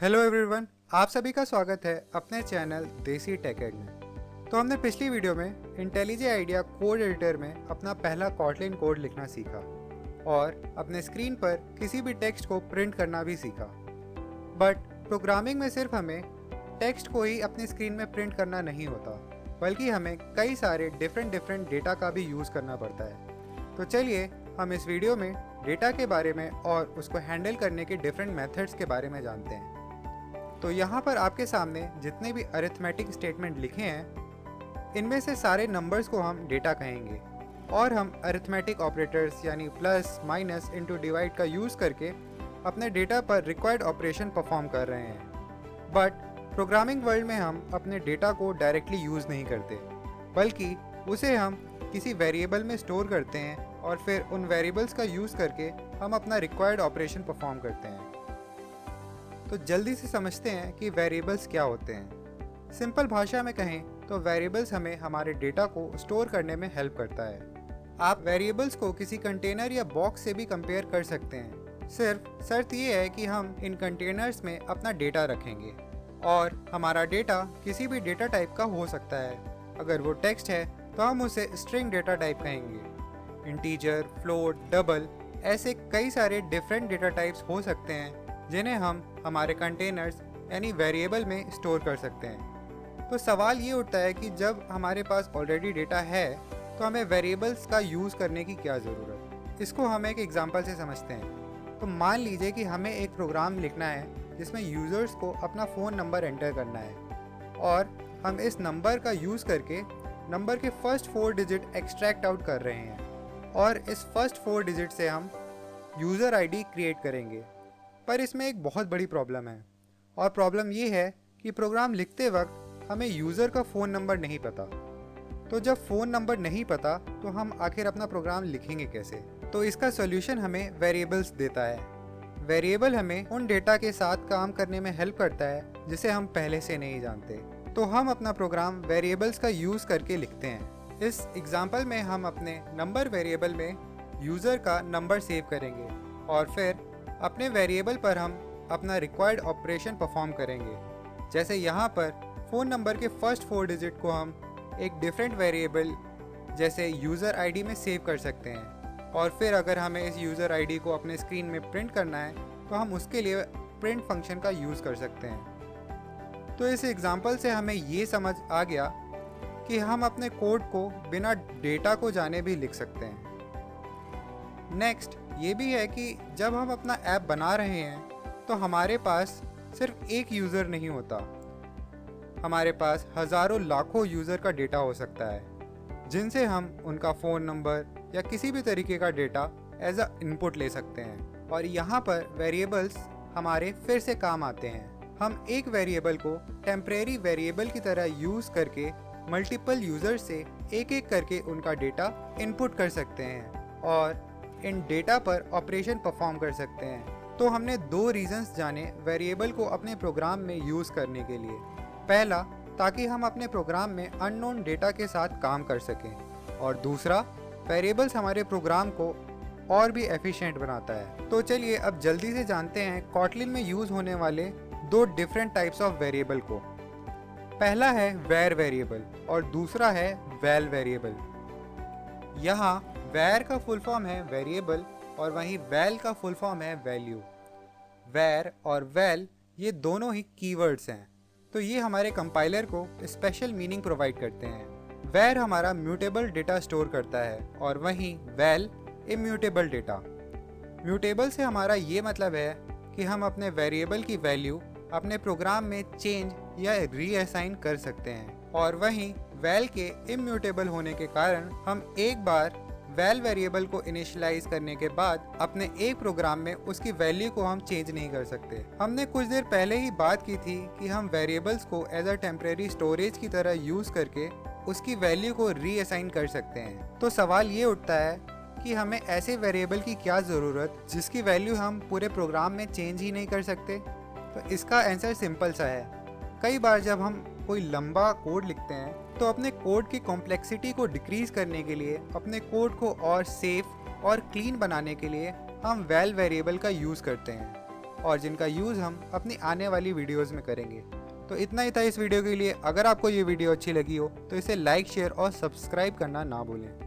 Hello everyone, आप सभी का स्वागत है अपने चैनल देसी टेक एड में। तो हमने पिछली वीडियो में इंटेलिजे आइडिया कोड एडिटर में अपना पहला कॉटलिन कोड लिखना सीखा और अपने स्क्रीन पर किसी भी टेक्स्ट को प्रिंट करना भी सीखा। बट प्रोग्रामिंग में सिर्फ हमें टेक्स्ट को ही अपनी स्क्रीन में प्रिंट करना नहीं होता, बल्कि हमें कई सारे डिफरेंट डेटा का भी यूज़ करना पड़ता है। तो चलिए हम इस वीडियो में डेटा के बारे में और उसको हैंडल करने के डिफरेंट मेथड्स के बारे में जानते हैं। तो यहाँ पर आपके सामने जितने भी अरिथमेटिक स्टेटमेंट लिखे हैं, इनमें से सारे नंबर्स को हम डेटा कहेंगे और हम अरिथमेटिक ऑपरेटर्स यानी प्लस, माइनस, इनटू, डिवाइड का यूज़ करके अपने डेटा पर रिक्वायर्ड ऑपरेशन परफॉर्म कर रहे हैं। बट प्रोग्रामिंग वर्ल्ड में हम अपने डेटा को डायरेक्टली यूज़ नहीं करते, बल्कि उसे हम किसी वेरिएबल में स्टोर करते हैं और फिर उन वेरिएबल्स का यूज़ करके हम अपना रिक्वायर्ड ऑपरेशन परफॉर्म करते हैं। तो जल्दी से समझते हैं कि वेरिएबल्स क्या होते हैं। सिंपल भाषा में कहें तो वेरिएबल्स हमें हमारे डेटा को स्टोर करने में हेल्प करता है। आप वेरिएबल्स को किसी कंटेनर या बॉक्स से भी कंपेयर कर सकते हैं। सिर्फ शर्त ये है कि हम इन कंटेनर्स में अपना डेटा रखेंगे और हमारा डेटा किसी भी डेटा टाइप का हो सकता है। अगर वो टेक्स्ट है तो हम उसे स्ट्रिंग डेटा टाइप कहेंगे। इंटीजर, फ्लोट, डबल, ऐसे कई सारे डिफरेंट डेटा टाइप्स हो सकते हैं जिन्हें हम हमारे कंटेनर्स यानी वेरिएबल में स्टोर कर सकते हैं। तो सवाल ये उठता है कि जब हमारे पास ऑलरेडी डेटा है तो हमें वेरिएबल्स का यूज़ करने की क्या ज़रूरत। इसको हम एक एग्जांपल से समझते हैं। तो मान लीजिए कि हमें एक प्रोग्राम लिखना है जिसमें यूज़र्स को अपना फ़ोन नंबर एंटर करना है और हम इस नंबर का यूज़ करके नंबर के फर्स्ट 4 डिजिट एक्सट्रैक्ट आउट कर रहे हैं और इस फर्स्ट 4 डिजिट से हम यूज़र आईडी क्रिएट करेंगे। पर इसमें एक बहुत बड़ी प्रॉब्लम है और प्रॉब्लम ये है कि प्रोग्राम लिखते वक्त हमें यूज़र का फ़ोन नंबर नहीं पता। तो जब फ़ोन नंबर नहीं पता तो हम आखिर अपना प्रोग्राम लिखेंगे कैसे। तो इसका सॉल्यूशन हमें वेरिएबल्स देता है। वेरिएबल हमें उन डेटा के साथ काम करने में हेल्प करता है जिसे हम पहले से नहीं जानते। तो हम अपना प्रोग्राम वेरिएबल्स का यूज़ करके लिखते हैं। इस एग्जाम्पल में हम अपने नंबर वेरिएबल में यूज़र का नंबर सेव करेंगे और फिर अपने वेरिएबल पर हम अपना रिक्वायर्ड ऑपरेशन परफॉर्म करेंगे। जैसे यहाँ पर फ़ोन नंबर के फर्स्ट 4 डिजिट को हम एक डिफरेंट वेरिएबल जैसे यूज़र आईडी में सेव कर सकते हैं और फिर अगर हमें इस यूज़र आईडी को अपने स्क्रीन में प्रिंट करना है तो हम उसके लिए प्रिंट फंक्शन का यूज़ कर सकते हैं। तो इस एग्ज़ाम्पल से हमें ये समझ आ गया कि हम अपने कोड को बिना डेटा को जाने भी लिख सकते हैं। नेक्स्ट ये भी है कि जब हम अपना ऐप बना रहे हैं तो हमारे पास सिर्फ एक यूज़र नहीं होता, हमारे पास हज़ारों लाखों यूज़र का डेटा हो सकता है जिनसे हम उनका फ़ोन नंबर या किसी भी तरीके का डेटा एज अ इनपुट ले सकते हैं। और यहाँ पर वेरिएबल्स हमारे फिर से काम आते हैं। हम एक वेरिएबल को टेम्परेरी वेरिएबल की तरह यूज़ करके मल्टीपल यूज़र से एक एक करके उनका डेटा इनपुट कर सकते हैं और इन डेटा पर ऑपरेशन परफॉर्म कर सकते हैं। तो हमने 2 रीजंस जाने वेरिएबल को अपने प्रोग्राम में यूज़ करने के लिए। पहला, ताकि हम अपने प्रोग्राम में अननोन डेटा के साथ काम कर सकें और दूसरा, वेरिएबल्स हमारे प्रोग्राम को और भी एफिशिएंट बनाता है। तो चलिए अब जल्दी से जानते हैं कॉटलिन में यूज़ होने वाले 2 डिफरेंट टाइप्स ऑफ वेरिएबल को। पहला है वेर वेरिएबल और दूसरा है वैल वेरिएबल। यहाँ वैर का फुल फॉर्म है वेरिएबल और वहीं वैल का फुल फॉर्म है वैल्यू। वैर और वैल ये दोनों ही कीवर्ड्स हैं, तो ये हमारे कंपाइलर को स्पेशल मीनिंग प्रोवाइड करते हैं। वैर हमारा म्यूटेबल डेटा स्टोर करता है और वहीं वैल इम्यूटेबल डेटा। म्यूटेबल से हमारा ये मतलब है कि हम अपने वेरिएबल की वैल्यू अपने प्रोग्राम में चेंज या रीअसाइन कर सकते हैं और वहीं वैल के इम्यूटेबल होने के कारण हम एक बार वैल वेरिएबल को इनिशियलाइज करने के बाद अपने एक प्रोग्राम में उसकी वैल्यू को हम चेंज नहीं कर सकते। हमने कुछ देर पहले ही बात की थी कि हम वेरिएबल्स को एज अ टेम्परेरी स्टोरेज की तरह यूज़ करके उसकी वैल्यू को रीअसाइन कर सकते हैं। तो सवाल ये उठता है कि हमें ऐसे वेरिएबल की क्या ज़रूरत जिसकी वैल्यू हम पूरे प्रोग्राम में चेंज ही नहीं कर सकते। तो इसका आंसर सिंपल सा है। कई बार जब हम कोई लंबा कोड लिखते हैं तो अपने कोड की कॉम्प्लेक्सिटी को डिक्रीज करने के लिए, अपने कोड को और सेफ और क्लीन बनाने के लिए हम वैल वेरिएबल का यूज़ करते हैं और जिनका यूज़ हम अपनी आने वाली वीडियोज़ में करेंगे। तो इतना ही था इस वीडियो के लिए। अगर आपको ये वीडियो अच्छी लगी हो तो इसे लाइक, शेयर और सब्सक्राइब करना ना भूलें।